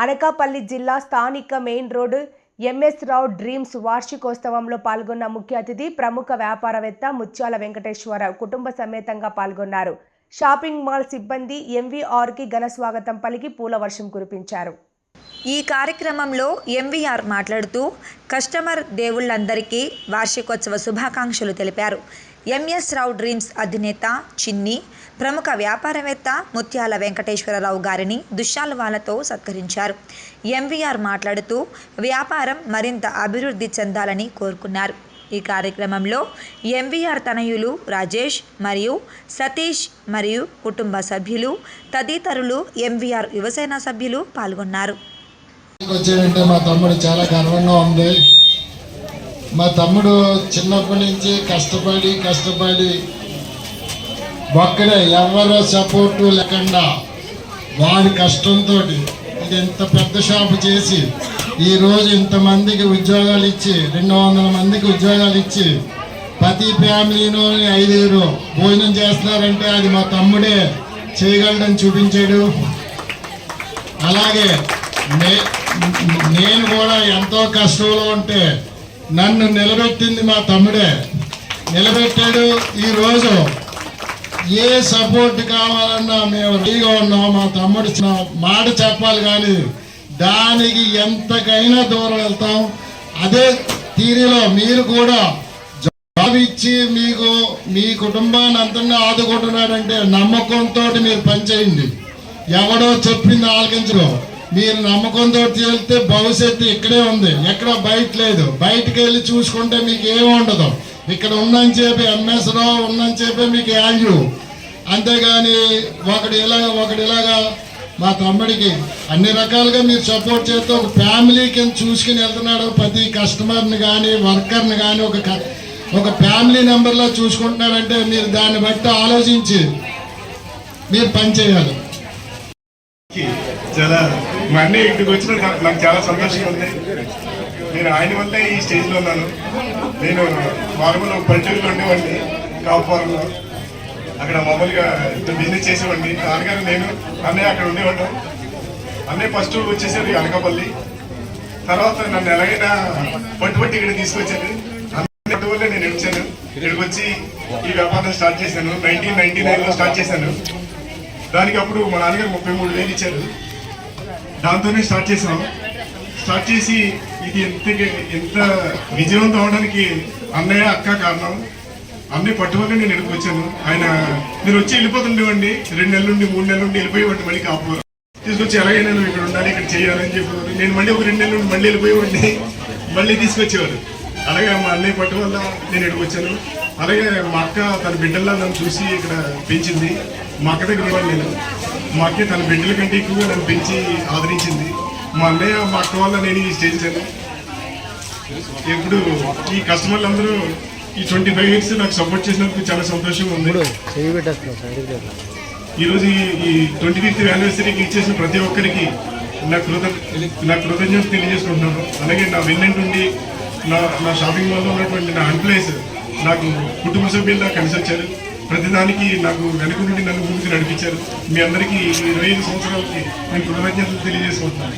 అనకాపల్లి జిల్లా స్థానిక main road MS రావు dreams వార్షికోత్సవంలో పాల్గొన్న ముఖ్య అతిథి ప్రముఖ వ్యాపారవేత్త ముత్యాల వెంకటేశ్వరరావు కుటుంబ సమేతంగా పాల్గొన్నారు. షాపింగ్ మాల్ సిబ్బంది ఎంవీఆర్కి ఘన స్వాగతం పలికి పూల వర్షం కురిపించారు. ఈ కార్యక్రమంలో ఎంవీఆర్ మాట్లాడుతూ కస్టమర్ దేవుళ్లందరికీ వార్షికోత్సవ శుభాకాంక్షలు తెలిపారు. ఎంఎస్ రావు డ్రీమ్స్ అధినేత చిన్ని, ప్రముఖ వ్యాపారవేత్త ముత్యాల వెంకటేశ్వరరావు గారిని దుశ్శాలువాలతో సత్కరించారు. ఎంవీఆర్ మాట్లాడుతూ వ్యాపారం మరింత అభివృద్ధి చెందాలని కోరుకున్నారు. ఈ కార్యక్రమంలో ఎంవీఆర్ తనయులు రాజేష్ మరియు సతీష్ మరియు కుటుంబ సభ్యులు తదితరులు ఎంవీఆర్ యువసేన సభ్యులు పాల్గొన్నారు. మా తమ్ముడు చాలా గర్వంగా ఉంది. మా తమ్ముడు చిన్నప్పటి నుంచి కష్టపడి ఒక్కడే ఎవరో సపోర్టు లేకుండా వారి కష్టంతో ఇది ఇంత పెద్ద షాపు చేసి ఈరోజు ఇంతమందికి ఉద్యోగాలు ఇచ్చి 200 మందికి ఉద్యోగాలు ఇచ్చి ప్రతి ఫ్యామిలీలో 5 భోజనం చేస్తున్నారంటే అది మా తమ్ముడే చేయగలడని చూపించాడు. అలాగే నేను కూడా ఎంతో కష్టంలో ఉంటే నన్ను నిలబెట్టింది మా తమ్ముడే. నిలబెట్టాడు. ఈరోజు ఏ సపోర్ట్ కావాలన్నా మేము రెడీగా ఉన్నాం. మా తమ్ముడు మాట చెప్పాలి కానీ దానికి ఎంతకైనా దూరం వెళ్తాం. అదే తీరులో మీరు కూడా జాబ్ ఇచ్చి మీకు మీ కుటుంబాన్ని అంతా ఆదుకుంటున్నాడంటే నమ్మకంతో మీరు పనిచేయండి. ఎవడో చెప్పింది ఆలకించరు. మీరు నమ్మకంతో వెళ్తే భవిష్యత్తు ఇక్కడే ఉంది, ఎక్కడ బయట లేదు. బయటకు వెళ్ళి చూసుకుంటే మీకు ఏముండదు. ఇక్కడ ఉన్నని చెప్పి ఎంఎస్ రావు ఉన్నని చెప్పి మీకు వాల్యూ. అంతేగాని ఒకడిలాగా మా తమ్ముడికి అన్ని రకాలుగా మీరు సపోర్ట్ చేస్తే ఒక ఫ్యామిలీ కింద చూసుకుని వెళ్తున్నాడు. ప్రతి కస్టమర్ని కానీ వర్కర్ని కానీ ఒక ఫ్యామిలీ మెంబర్లో చూసుకుంటున్నారంటే మీరు దాన్ని బట్టి ఆలోచించి మీరు పనిచేయాలి. చాలా మా అన్నయ్య ఇంటికి వచ్చిన నాకు చాలా సంతోషంగా ఉంది. నేను ఆయన వల్లే ఈ స్టేజ్లో ఉన్నాను. నేను మామూలు పల్లెటూరులో ఉండేవాడిని, కాపురంలో. అక్కడ మామూలుగా బిజినెస్ చేసేవాడిని. నాన్నగారు నేను అన్నయ్య అక్కడ ఉండేవాడు. అన్నయ్య ఫస్ట్ వచ్చేసారు అనకాపల్లి. తర్వాత నన్ను ఎలాగైనా పట్టుబట్టి ఇక్కడ తీసుకొచ్చాను. అన్నయ్య వల్లే నేను వచ్చాను. ఇక్కడికి వచ్చి ఈ వ్యాపారం స్టార్ట్ చేశాను. 1999లో స్టార్ట్ చేశాను. దానికి అప్పుడు మా నాన్నగారు 33,000 ఇచ్చారు. దాంతోనే స్టార్ట్ చేసాం. స్టార్ట్ చేసి ఇది ఎంత విజయవంతం అవడానికి అన్నయ్య అక్క కారణం. అన్నయ్య పట్టువల్ల నేను ఇక్కడికి వచ్చాను. నేను వచ్చి వెళ్ళిపోతుండేవండి. 2 నెలల నుండి 3 నెలల నుండి వెళ్ళిపోయేవాడిని. మళ్ళీ కాపు తీసుకొచ్చి ఎలాగైనా నువ్వు ఇక్కడ ఉండాలి, ఇక్కడ చేయాలని చెప్పేవారు. నేను మళ్ళీ ఒక 2 నెలల నుండి మళ్ళీ వెళ్ళిపోయేవాడిని. మళ్ళీ తీసుకొచ్చేవారు. అలాగే మా అన్నయ్య పట్టు వల్ల నేను ఇక్కడికి వచ్చాను. అలాగే మా అక్క తన బిడ్డల్లా నన్ను చూసి ఇక్కడ పెంచింది. మా అక్క దగ్గర ఇవ్వాలి నేను. మా అక్క తన బిడ్డల కంటే ఎక్కువగా నన్ను పెంచి ఆదరించింది. మా అన్నయ్య మా అక్క వల్ల నేను ఈ స్టేజ్ వచ్చాను. ఇప్పుడు ఈ కస్టమర్లు అందరూ ఈ 25 years నాకు సపోర్ట్ చేసినందుకు చాలా సంతోషంగా ఉంది. ఈరోజు ఈ 25th యానివర్సరీకి ఇచ్చేసిన ప్రతి ఒక్కరికి నా కృతజ్ఞత తెలియజేసుకుంటున్నాను. అలాగే నా వెన్నంటుండి నా షాపింగ్ మాల్లో ఉన్నటువంటి నా ఎంప్లాయీస్ నాకు కుటుంబ సభ్యులు నాకు కలిసి వచ్చారు. ప్రతిదానికి నాకు వెనుక నుండి నన్ను ముందుకు నడిపించారు. మీ అందరికీ 25 సంవత్సరాలకి నేను కృతజ్ఞతలు తెలియజేసుకుంటున్నాను.